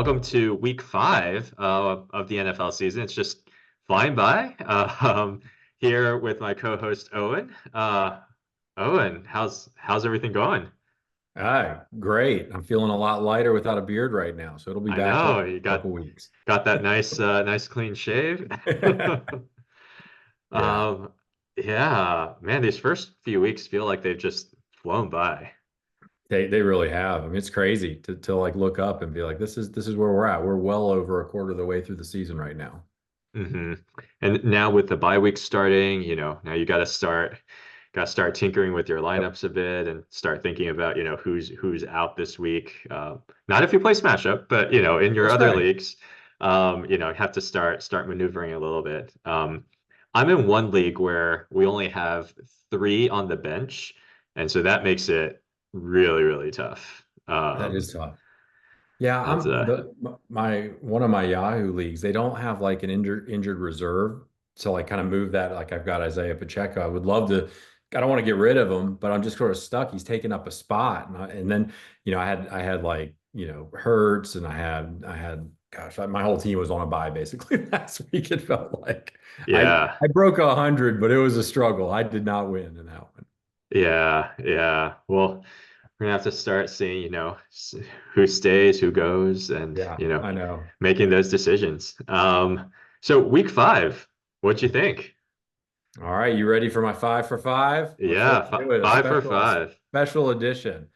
welcome to week 5 of the NFL season. It's just flying by. Here with my co-host Owen. Owen, how's everything going? Hi, great. I'm feeling a lot lighter without a beard right now, so it'll be I back to know you a couple weeks. got that nice clean shave. Yeah, Um, yeah, man, these first few weeks feel like they've just flown by. they really have. I mean, it's crazy to like look up and be like, this is where we're at. We're well over a quarter of the way through the season right now. hmm And now with the bye week starting, now you got to start tinkering with your Yep. lineups a bit and start thinking about, who's out this week. Not if you play SmashUp, but in your We'll other say. leagues, have to start maneuvering a little bit. I'm in one league where we only have 3 on the bench, and so that makes it really, really tough. That is tough. Yeah, It's I'm the my one of my Yahoo leagues, they don't have like an injured reserve to like kind of move that. Like I've got Isaiah Pacheco. I would love to, I don't want to get rid of him, but I'm just sort of stuck. He's taking up a spot. And then, I had like, Hurts and I had gosh, my whole team was on a bye basically last week. It felt like I yeah. I broke 100, but it was a struggle. I did not win in that one. Yeah, yeah. Well, we're gonna have to start seeing, who stays, who goes, and Yeah, I know. making those decisions. So week 5, what'd you think? All right, you ready for my 5 for 5? Let's Yeah, do it. A 5 for 5. special edition.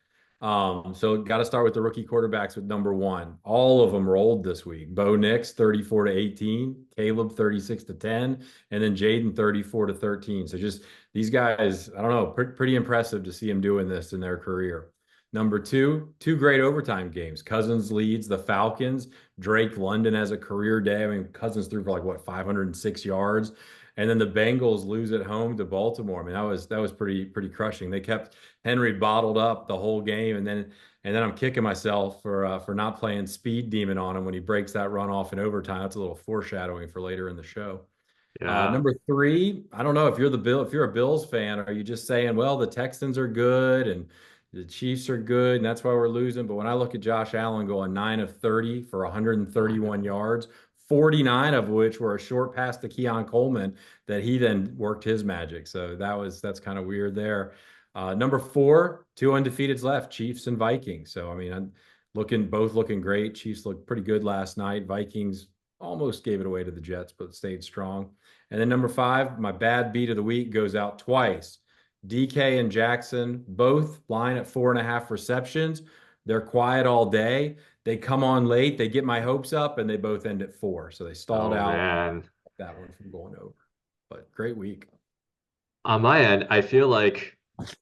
So got to start with the rookie quarterbacks with number one. All of them rolled this week. Bo Nix 34-18, Caleb 36-10, and then Jaden 34-13. So just these guys, I don't know, pretty impressive to see them doing this in their career. Number two, two great overtime games. Cousins leads the Falcons. Drake London has a career day. I mean, Cousins threw for like what, 506 yards. And then the Bengals lose at home to Baltimore. I mean, that was pretty crushing. They kept Henry bottled up the whole game, and then I'm kicking myself for not playing Speed Demon on him when he breaks that run off in overtime. That's a little foreshadowing for later in the show. Yeah. Number three, I don't know if you're a Bills fan, are you just saying, well, the Texans are good and the Chiefs are good, and that's why we're losing? But when I look at Josh Allen going 9 of 30 for 131 yards, 49 of which were a short pass to Keon Coleman that he then worked his magic. So that's kind of weird there. Number four, two undefeateds left, Chiefs and Vikings. So I mean, I'm looking great. Chiefs looked pretty good last night. Vikings almost gave it away to the Jets, but stayed strong. And then number five, my bad beat of the week goes out twice. DK and Jackson both line at 4.5 receptions. They're quiet all day. They come on late. They get my hopes up, and they both end at 4. So they stalled Oh out man. that one from going over. But great week. On my end, I feel like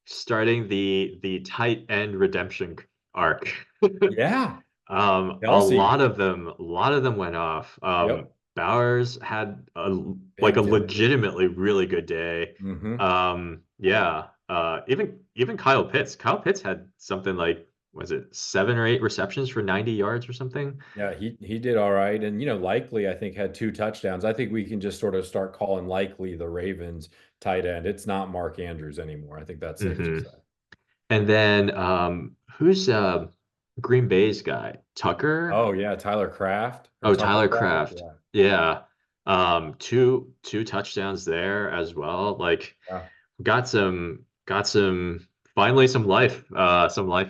starting the tight end redemption arc. Yeah, A Kelsey. lot of them went off. Yep, Bowers had like a big day. legitimately really good day. Hmm. Yeah. Even Kyle Pitts. Kyle Pitts had something like, was it 7 or 8 receptions for 90 yards or something? Yeah, he did all right, and Likely I think had 2 touchdowns. I think we can just sort of start calling Likely the Ravens tight end. It's not Mark Andrews anymore. I think that's safe to hmm say. And then who's Green Bay's guy? Tucker? Oh yeah, Tyler Kraft or Oh, Tucker Tyler Kraft. Kraft. Yeah, Yeah. Two touchdowns there as well. Like yeah. got some finally some life in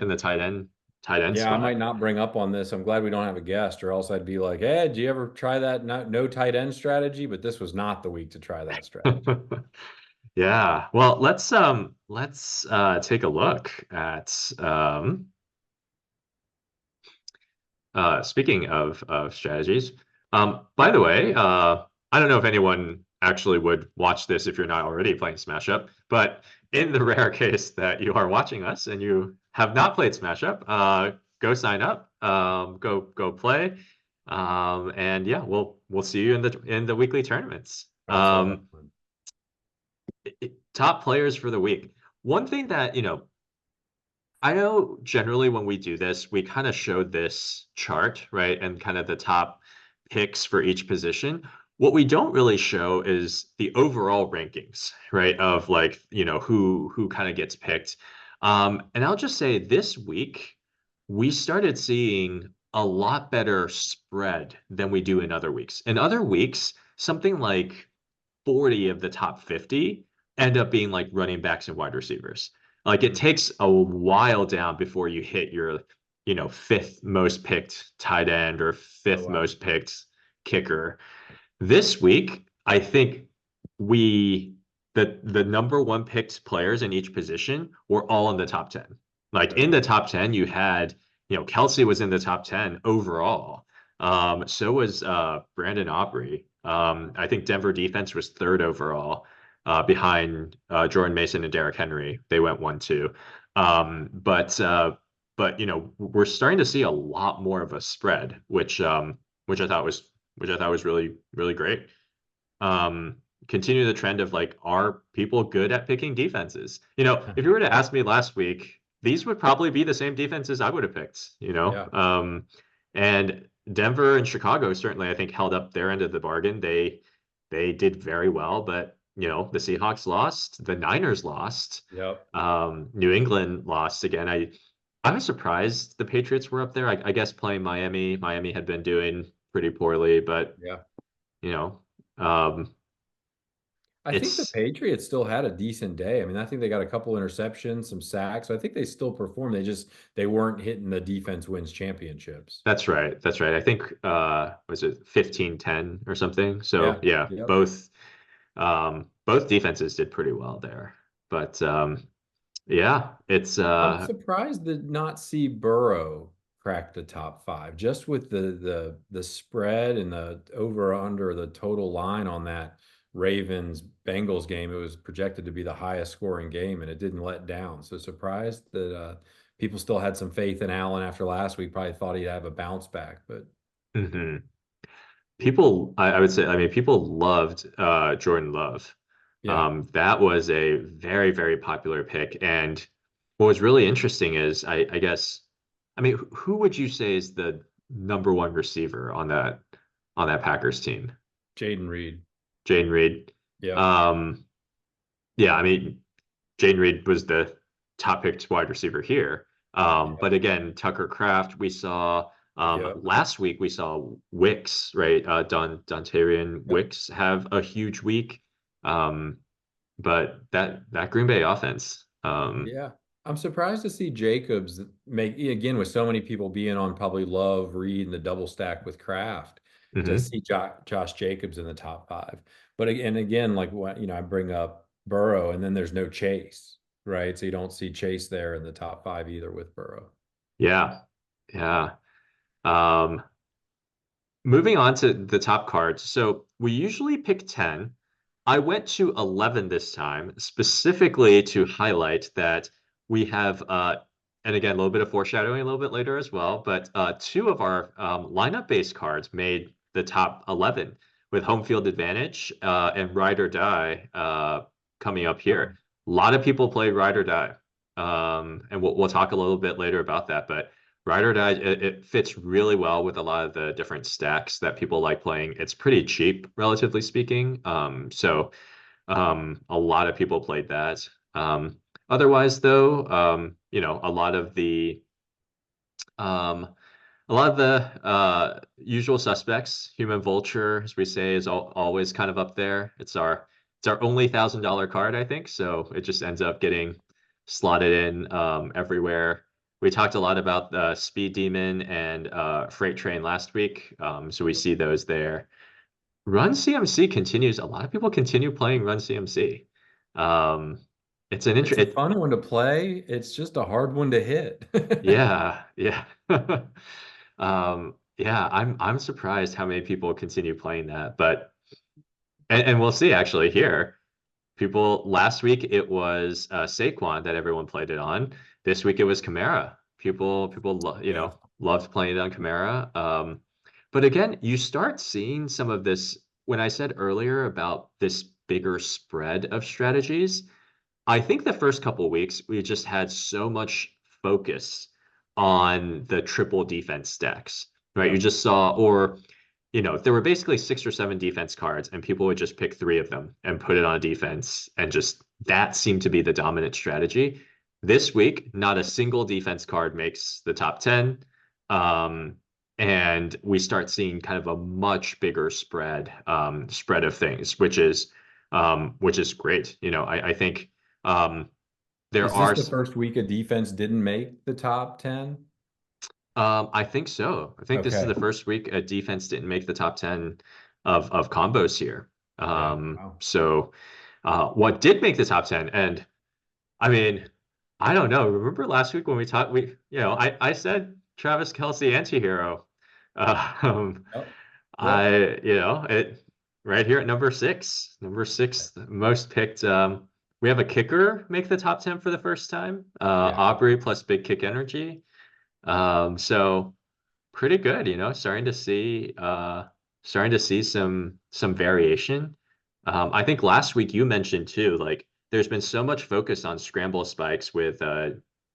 the tight end Yeah, I might spot. not bring up on this. I'm glad we don't have a guest, or else I'd be like, "Hey, do you ever try that no tight end strategy?" But this was not the week to try that strategy. Yeah. Well, let's take a look at speaking of strategies. By the way, I don't know if anyone actually would watch this if you're not already playing Smash Up, but in the rare case that you are watching us and you have not played Smash Up, go sign up, go play, and yeah, we'll see you in the weekly tournaments. That's a lot of fun. Top players for the week. One thing that I know generally when we do this, we kind of showed this chart, right? And kind of the top picks for each position. What we don't really show is the overall rankings, right? Of like, who kind of gets picked. And I'll just say this week, we started seeing a lot better spread than we do in other weeks. In other weeks, something like 40 of the top 50 end up being like running backs and wide receivers. Like it Mm. takes a while down before you hit your, fifth most picked tight end or Oh, fifth wow. most picked kicker. This week, I think we the number one picked players in each position were all in the top 10. Like in Okay. the top 10, you had, Kelsey was in the top 10 overall. So was Brandon Aubrey. I think Denver defense was third overall, behind Jordan Mason and Derrick Henry. They went 1-2. But we're starting to see a lot more of a spread, which I thought was really, really great. Um, Continue the trend of like, are people good at picking defenses? If you were to ask me last week, these would probably be the same defenses I would have picked, Yeah. and Denver and Chicago certainly, I think, held up their end of the bargain. They did very well, but the Seahawks lost, the Niners lost, Yep. New England lost again. I was surprised the Patriots were up there. I guess playing Miami. Miami had been doing pretty poorly, but Yeah. you know, um, I think the it's Patriots still had a decent day. I mean, I think they got a couple interceptions, some sacks. So I think they still performed. They weren't hitting the defense wins championships. that's right. That's right. I think was it 15-10 or something? So Yeah. yeah, Yep. both defenses did pretty well there. But yeah, it's I'm surprised to not see Burrow crack the top five, just with the spread and the over under the total line on that Ravens Bengals game. It was projected to be the highest scoring game, and it didn't let down. So surprised that people still had some faith in Allen after last week. Probably thought he'd have a bounce back, but mhm. People, I would say, I mean, people loved Jordan Love. yeah, That was a very, very popular pick. And what was really interesting is, I guess, I mean, who would you say is the number one receiver on that Packers team? Jaden Reed. Jane Reed. Yep. Um, yeah, I mean, Jane Reed was the top picked wide receiver here. Yep. But again, Tucker Kraft, we saw Yep. last week we saw Wicks, right? Dontarian Yep. Wicks have a huge week. Um, but that Green Bay offense, Yeah. I'm surprised to see Jacobs make, again, with so many people being on probably Love, Reed, and the double stack with Kraft, to mhm. see Josh Jacobs in the top five. But again, like what, I bring up Burrow and then there's no Chase, right? So you don't see Chase there in the top five either with Burrow. Yeah, yeah. Um, Moving on to the top cards. So we usually pick 10. I went to 11 this time, specifically to highlight that we have, and again, a little bit of foreshadowing a little bit later as well, but two of our lineup-based cards made the top 11 with home field advantage and ride or die coming up Oh, here. A lot of people played ride or die, and we'll talk a little bit later about that, but Ride or Die, it fits really well with a lot of the different stacks that people like playing. It's pretty cheap, relatively speaking. A lot of people played that. Otherwise, though, um, a lot of the usual suspects, Human Vulture, as we say, is always kind of up there. It's our only $1,000 card, I think. So it just ends up getting slotted in everywhere. We talked a lot about the Speed Demon and Freight Train last week, so we see those there. Run CMC continues. A lot of people continue playing Run CMC. Um, it's an it's a interest. fun one to play. It's just a hard one to hit. Yeah, yeah. Yeah, I'm surprised how many people continue playing that, but and we'll see actually here. People last week it was Saquon that everyone played it on. This week it was Kamara. Yeah. Loved playing it on Kamara. But again, you start seeing some of this when I said earlier about this bigger spread of strategies. I think the first couple of weeks we just had so much focus on the triple defense stacks, right? You Yep. just saw, or there were basically six or seven defense cards, and people would just pick three of them and put it on defense, and just that seemed to be the dominant strategy. This week, not a single defense card makes the top 10. Um, and we start seeing kind of a much bigger spread of things, which is great. I think there Is this are the first week a defense didn't make the top 10? I think so. I think this is Okay. the first week a defense didn't make the top 10 of combos here. Yeah. Wow. So what did make the top 10? And I mean, I don't know. Remember last week when we talked, I said Travis Kelce anti-hero. Um, Yep. Yep. it right here at number six, the most picked. We have a kicker make the top 10 for the first time. Yeah. Aubrey plus big kick energy. So pretty good, starting to see some variation. I think last week you mentioned too, like there's been so much focus on scramble spikes with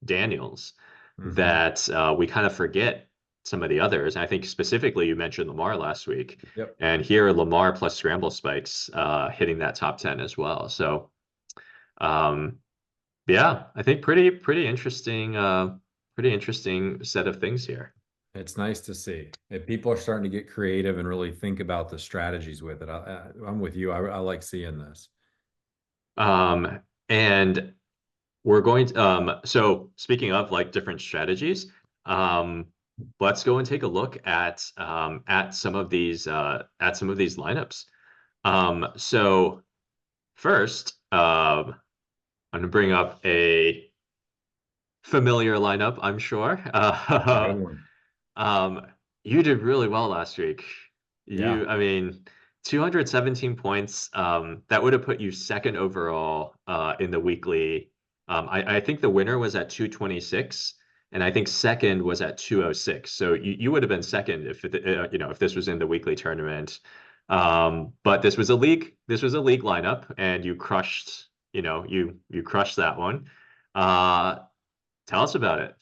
Daniels Hmm. that we kind of forget some of the others. And I think specifically you mentioned Lamar last week, Yep. and here Lamar plus scramble spikes hitting that top 10 as well. So um, yeah, I think pretty interesting set of things here. It's nice to see if people are starting to get creative and really think about the strategies with it. I'm with you. I like seeing this. Um, and we're going to, so speaking of like different strategies, um, let's go and take a look at some of these lineups. So first, I'm gonna bring up a familiar lineup, I'm sure. Good one. Um, you did really well last week. Yeah. I mean, 217 points. That would have put you second overall in the weekly. I think the winner was at 226, and I think second was at 206. So you would have been second if this was in the weekly tournament. But this was a league lineup, and you crushed. You crushed that one. Uh, Tell us about it.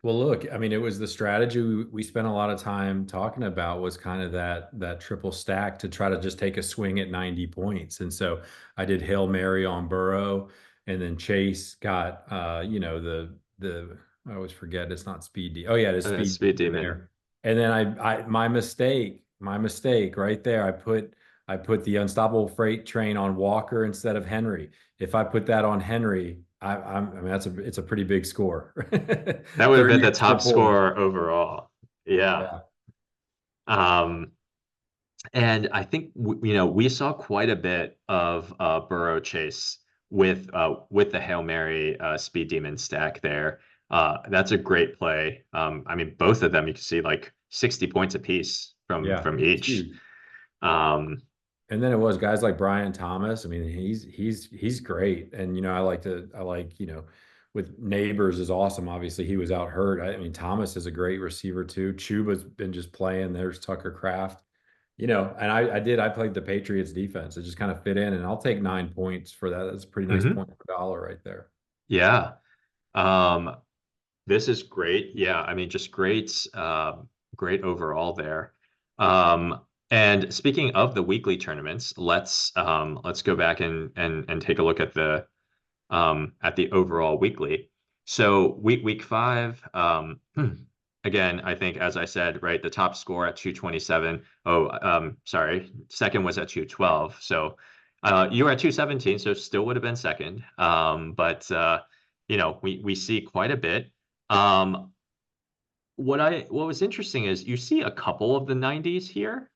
Well, look, I mean, it was the strategy we spent a lot of time talking about was kind of that triple stack to try to just take a swing at 90 points. And so I did Hail Mary on Burrow, and then Chase got the I always forget it's not Speed D. Oh yeah, it is Speed Speed Demon Demon. there. And then I my mistake right there. I put the Unstoppable Freight Train on Walker instead of Henry. If I put that on Henry, I mean it's a pretty big score. That would have been 30 the extra top points. scorer overall. Yeah. Yeah. Um, and I think we saw quite a bit of Burrow chase with the Hail Mary Speed Demon stack there. That's a great play. I mean, both of them you can see like 60 points apiece Yeah. from It's each. huge. Um, And then it was guys like Brian Thomas. I mean, he's great. And I like, with Neighbors is awesome. Obviously, he was out hurt. I mean, Thomas is a great receiver too. Chuba's been just playing. There's Tucker Craft. And I played the Patriots defense. It just kind of fit in, and I'll take 9 points for that. That's a pretty nice mhm. point per dollar right there. Yeah. Um, This is great. Yeah, I mean, just great overall there. And speaking of the weekly tournaments, let's go back and take a look at the overall weekly. So week five, again, I think as I said, right, the top score at 227. Oh, sorry, second was at 212. So you were at 217, so still would have been second. But we see quite a bit. Um, what was interesting is you see a couple of the 90s here.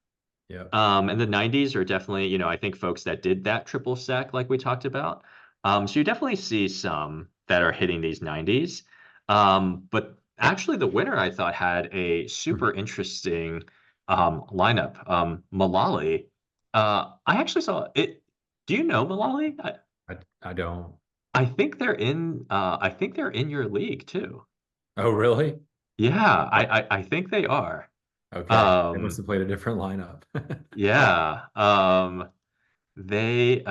Yeah. And the 90s are definitely, I think folks that did that triple stack like we talked about. So you definitely see some that are hitting these 90s. But actually the winner I thought had a super interesting lineup. Malali. I actually saw it. Do you know Malali? I don't. I think they're in your league too. Oh, really? Yeah, I think they are. Okay. They must Um, have played a different lineup. yeah. They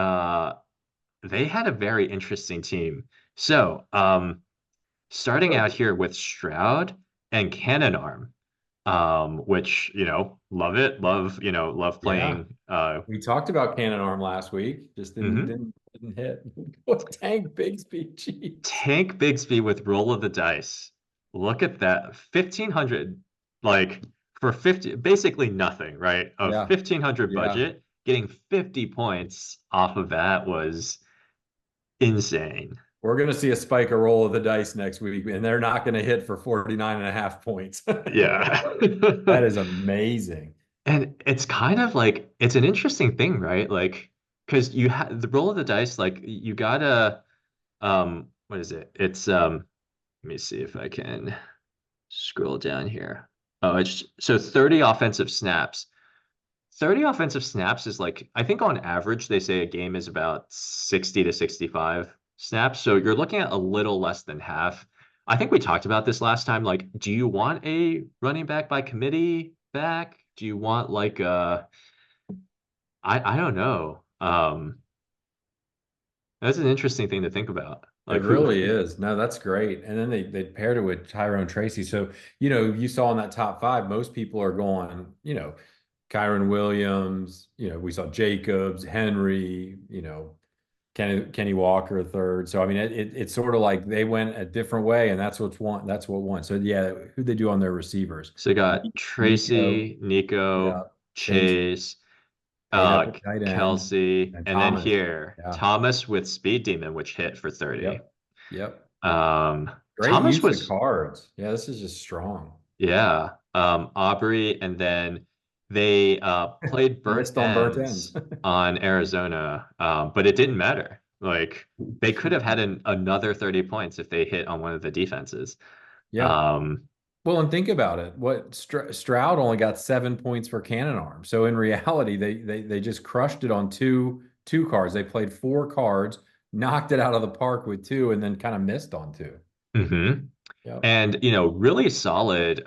they had a very interesting team. So, starting out here with Stroud and Cannon Arm, which, love it, love Yeah. playing We talked about Cannon Arm last week. Just mhm. didn't hit. What Tank Bigsby? Jeez. Tank Bigsby with roll of the dice. Look at that. 1,500, like for 50, basically nothing, right? Of Yeah. 1,500 Yeah. budget, getting 50 points off of that was insane. We're going to see a spike a roll of the dice next week, and they're not going to hit for 49.5 points. Yeah. That is amazing. And it's kind of like it's an interesting thing, right? Like, because you have the roll of the dice, like you gotta what is it? It's let me see if I can scroll down here. Oh, it's so 30 offensive snaps. 30 offensive snaps is like, I think on average, they say a game is about 60 to 65 snaps. So you're looking at a little less than half. I think we talked about this last time. Like, do you want a running back by committee back? Do you want like I don't know. That's an interesting thing to think about. It Like who really is. No, that's great. And then they paired it with Tyrone Tracy. So, you saw in that top five, most people are going, Kyron Williams, we saw Jacobs, Henry, Kenny Walker third. So I mean it's sort of like they went a different way and that's what won. So yeah, who'd they do on their receivers? so you got Nico, Tracy, yeah, Nico, Chase Chase, paid up at tight end, Kelsey, and and then Thomas. here, Yeah. Thomas with Speed Demon, which hit for 30. Yep. Yep. Great Thomas use of was, cards. Yeah, this is just strong. yeah, Aubrey, and then they played burnt Missed on burnt ends. ends on Arizona, but it didn't matter. Like they could have had another 30 points if they hit on one of the defenses. Yeah. Um, Well, and think about it. What Stroud only got 7 points for cannon arm. So in reality, they just crushed it on two cards. They played four cards, knocked it out of the park with two, and then kind of missed on two. mhm. Yep. And really solid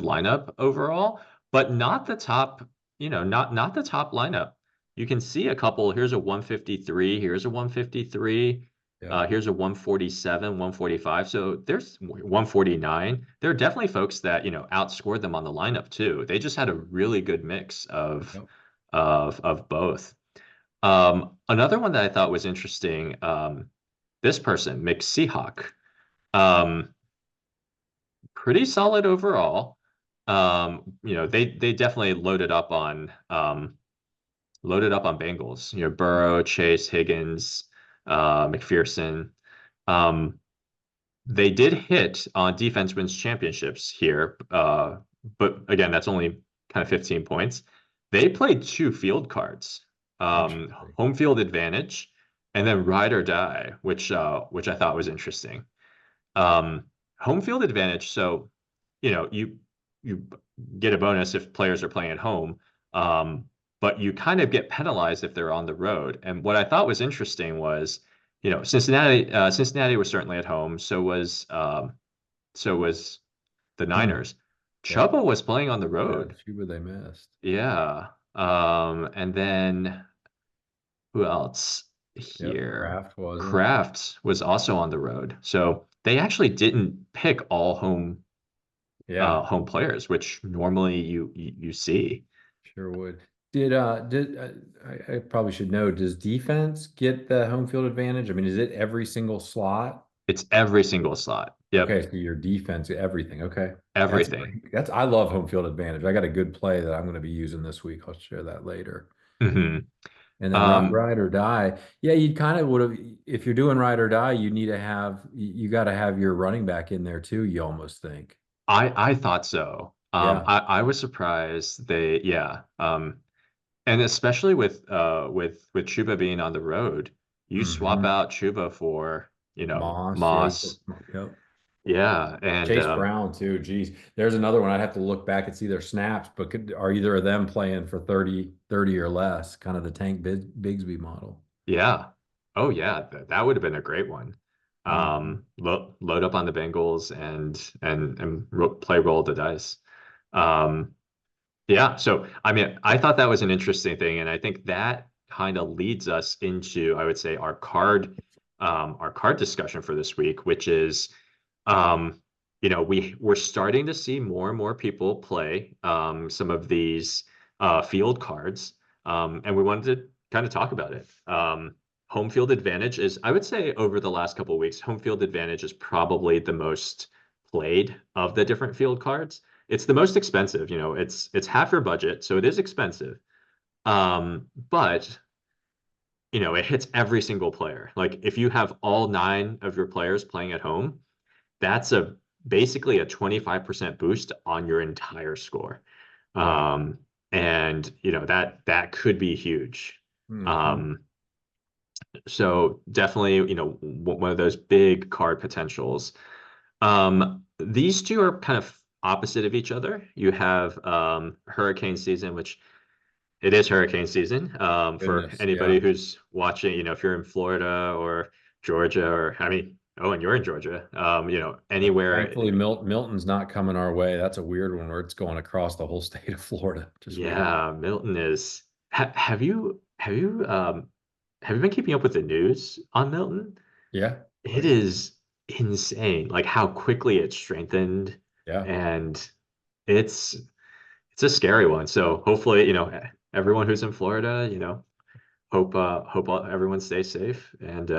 lineup overall, but not the top, not the top lineup. You can see a couple. Here's a 153. Here's a 153. Yep. Here's a 147, 145. So there's 149. There are definitely folks that outscored them on the lineup too. They just had a really good mix of Yep. of both. Another one that I thought was interesting. This person, McSeahawk. Um, Pretty solid overall. They definitely loaded up on Bengals. Burrow, Chase, Higgins, McPherson. Um, they did hit on defense wins championships here, but again, that's only kind of 15 points. They played two field cards, Interesting. home field advantage, and then ride or die, which I thought was interesting. Um, Home field advantage. So, you get a bonus if players are playing at home, but you kind of get penalized if they're on the road. And what I thought was interesting was, Cincinnati was certainly at home. So was the Hmm. Niners. Yep. Chuba was playing on the Yeah. road. Cuba they missed. Yeah. And then who else Yep. here? Kraft wasn't. Kraft was also on the road. So they actually didn't pick all Yeah. home players, which normally you see. Sure would. I probably should know, does defense get the home field advantage? I mean, is it every single slot? It's every single slot. Okay, Yep, so your defense, everything. Okay. That's everything. great. I love home field advantage. I got a good play that I'm going to be using this week. I'll share that later. Hmm. And then Um, ride or die. Yeah, you kind of would have, if you're doing ride or die, you need to have, you got to have your running back in there too, you almost think. I thought so. Yeah. I was surprised yeah. And especially with Chuba being on the road, you swap Hmm. out Chuba for, Moss. Yeah. Moss. Yep. Yeah, and Chase Brown too. Geez, there's another one. I'd have to look back and see their snaps, but are either of them playing for 30 or less? Kind of the Tank Bigsby model. yeah. Oh yeah, that would have been a great one. Mhm. Load up on the Bengals and play roll the dice. Um, yeah, so I mean, I thought that was an interesting thing, and I think that kind of leads us into, I would say, our card discussion for this week, which is, we're starting to see more and more people play some of these field cards, and we wanted to kind of talk about it. Home field advantage is, I would say, over the last couple of weeks, home field advantage is probably the most played of the different field cards. it's the most expensive. It's half your budget, so it is expensive. But it hits every single player. Like if you have all nine of your players playing at home, that's a basically a 25% boost on your entire score. Yeah. Um, and that could be huge. Hmm. Um, so definitely, one of those big card potentials. These two are kind of opposite of each other. You have hurricane season, which it is hurricane season. For Goodness. anybody Yeah. who's watching, if you're in Florida or Georgia, or I mean, oh, and you're in Georgia, anywhere. Thankfully, Milton's not coming our way. That's a weird one where it's going across the whole state of Florida. Just weird. Yeah, Milton is. Have you been keeping up with the news on Milton? Yeah. It is insane, like how quickly it strengthened, Yeah. and it's it's a scary one. So hopefully, everyone who's in Florida, hope everyone stays safe. And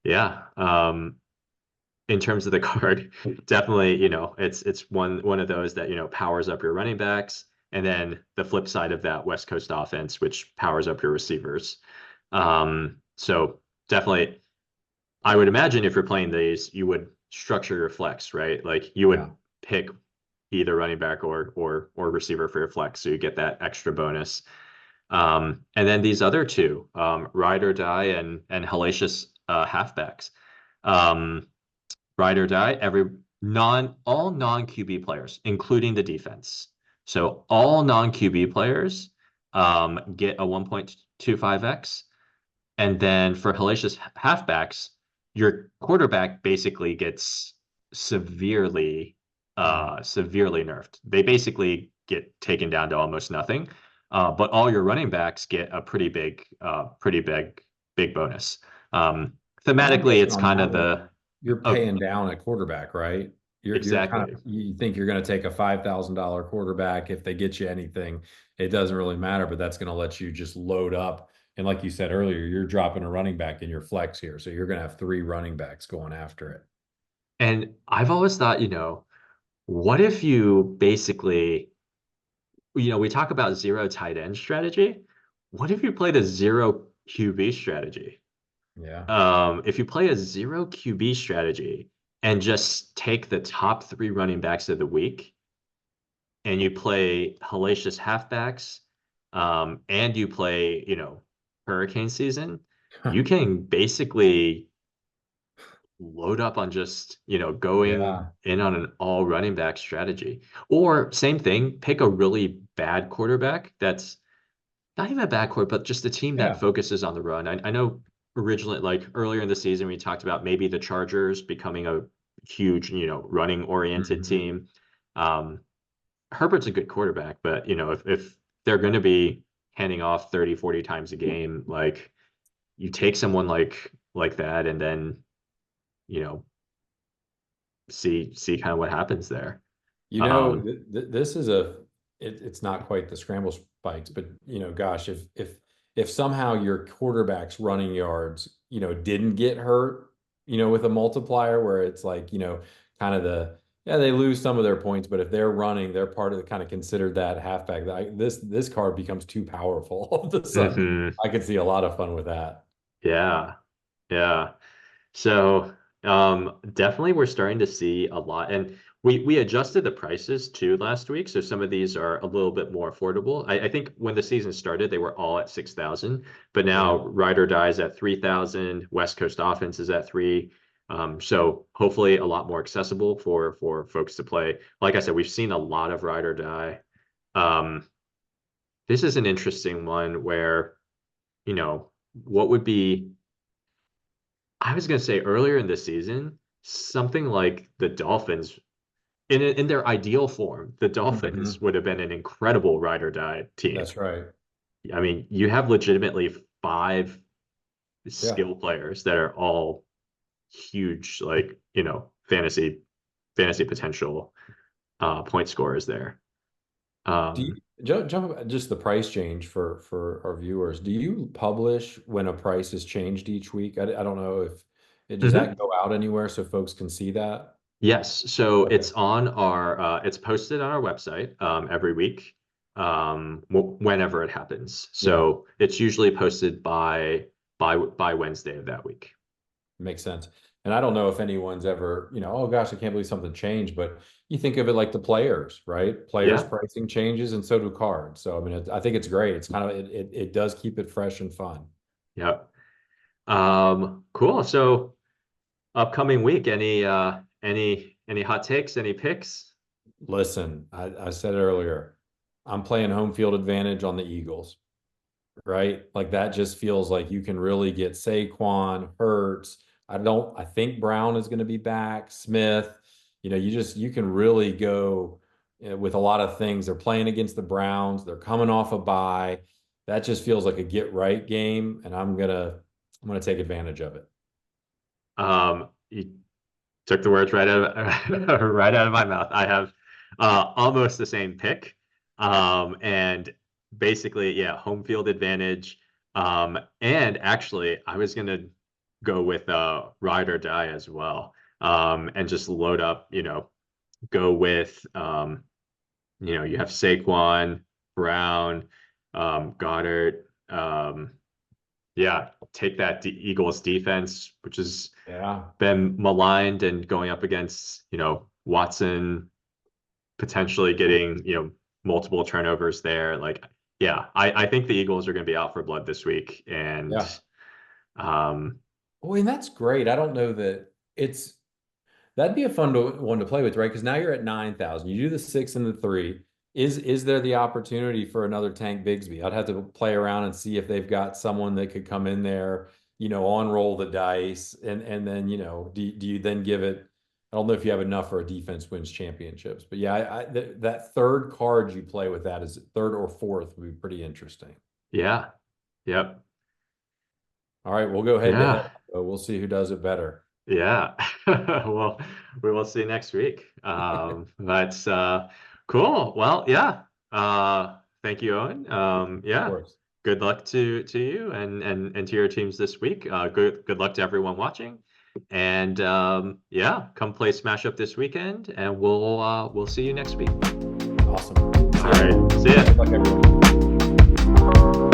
yeah, in terms of the card, definitely, it's one of those that, powers up your running backs, and then the flip side of that, West Coast offense, which powers up your receivers. So definitely, I would imagine if you're playing these, you would structure your flex, right? Like you Yeah. would pick either running back or receiver for your flex, so you get that extra bonus. And then these other two, ride or die and hellacious halfbacks. Um, Ride or die, all non QB players, including the defense. So all non QB players get a 1.25x. And then for hellacious halfbacks, your quarterback basically gets severely, Hmm. severely nerfed. They basically get taken down to almost nothing. But all your running backs get a big bonus. Well, I'm Thematically, guessing it's on kind that of one, the you're oh, paying down a quarterback, right? You're kind exactly. of you think you're going to take a $5,000 quarterback if they get you anything. It doesn't really matter, but that's going to let you just load up. And like you said earlier, you're dropping a running back in your flex here, so you're going to have three running backs going after it. And I've always thought, what if you basically, we talk about zero tight end strategy. What if you played a zero QB strategy? Yeah. If you play a zero QB strategy and just take the top three running backs of the week and you play hellacious halfbacks, and you play, hurricane season, you can basically load up on just, going Yeah. in on an all running back strategy. Or same thing, pick a really bad quarterback that's not even a bad quarterback, but just a team that Yeah. focuses on the run. I know originally, like earlier in the season, we talked about maybe the Chargers becoming a huge, running oriented Hmm. team. Um, Herbert's a good quarterback, but, if they're going to be handing off 30, 40 times a game, like you take someone like that and then, you know, see kind of what happens there. Um, This is it's not quite the scramble spikes, but gosh, if somehow your quarterback's running yards, didn't get hurt, with a multiplier where it's like, kind of yeah, they lose some of their points, but if they're running, they're part of the kind of considered that halfback. This card becomes too powerful all of a sudden. mhm. I could see a lot of fun with that. Yeah. Yeah. So definitely we're starting to see a lot, and we adjusted the prices too last week, so some of these are a little bit more affordable. I think when the season started, they were all at 6,000, but Yeah. now Ride or Die is at 3,000, West Coast Offense is at 3. So hopefully a lot more accessible for folks to play. Like I said, we've seen a lot of Ride or Die. Um, this is an interesting one where, what would be I was going to say earlier in the season, something like the Dolphins, in their ideal form, the Dolphins Hmm. would have been an incredible ride or die team. That's right. I mean, you have legitimately five Yeah. skill players that are all huge, like, fantasy potential point scorers there. Do you Um, jump just the price change for our viewers? Do you publish when a price is changed each week? I don't know if does mhm. that go out anywhere so folks can see that? Yes, so Okay. it's on our it's posted on our website every week, whenever it happens. Yeah, So it's usually posted by Wednesday of that week. makes sense. And I don't know if anyone's ever, oh gosh, I can't believe something changed, but you think of it like the players, right? Players Yeah, pricing changes and so do cards. So I mean, I think it's great. It's kind of it does keep it fresh and fun. yeah. Cool. So upcoming week, any hot takes, any picks? Listen, I said it earlier. I'm playing home field advantage on the Eagles, right? Like that just feels like you can really get Saquon, Hurts. I think Brown is going to be back, Smith. You can really go with a lot of things. They're playing against the Browns. They're coming off a bye. That just feels like a get right game, and I'm gonna take advantage of it. You took the words right out of right out of my mouth. I have almost the same pick. And basically, yeah, home field advantage. And actually, I was gonna go with ride or die as well. And just load up, go with you have Saquon, Brown, Goddard. Yeah, take that Eagles defense, which has Yeah. been maligned, and going up against, Watson potentially getting, multiple turnovers there. Like, yeah, I think the Eagles are going to be out for blood this week. And Yeah. um, Oh, and that's great. I don't know that it's that'd be a one to play with, right? Because now you're at 9,000. You do the six and the three. Is there the opportunity for another Tank Bigsby? I'd have to play around and see if they've got someone that could come in there, on roll the dice, and then do you then give it? I don't know if you have enough for a defense wins championships, but yeah, that third card you play with that is third or fourth would be pretty interesting. yeah, yep, All right, we'll go head to head. yeah, We'll see who does it better. yeah. Well, we will see next week. That's cool. Well, yeah. Thank you, Owen. Of Yeah. course. Good luck to you and to your teams this week. Good luck to everyone watching. And yeah, come play Smash Up this weekend, and we'll see you next week. Awesome. All See ya. right. See Good luck, ya. everyone.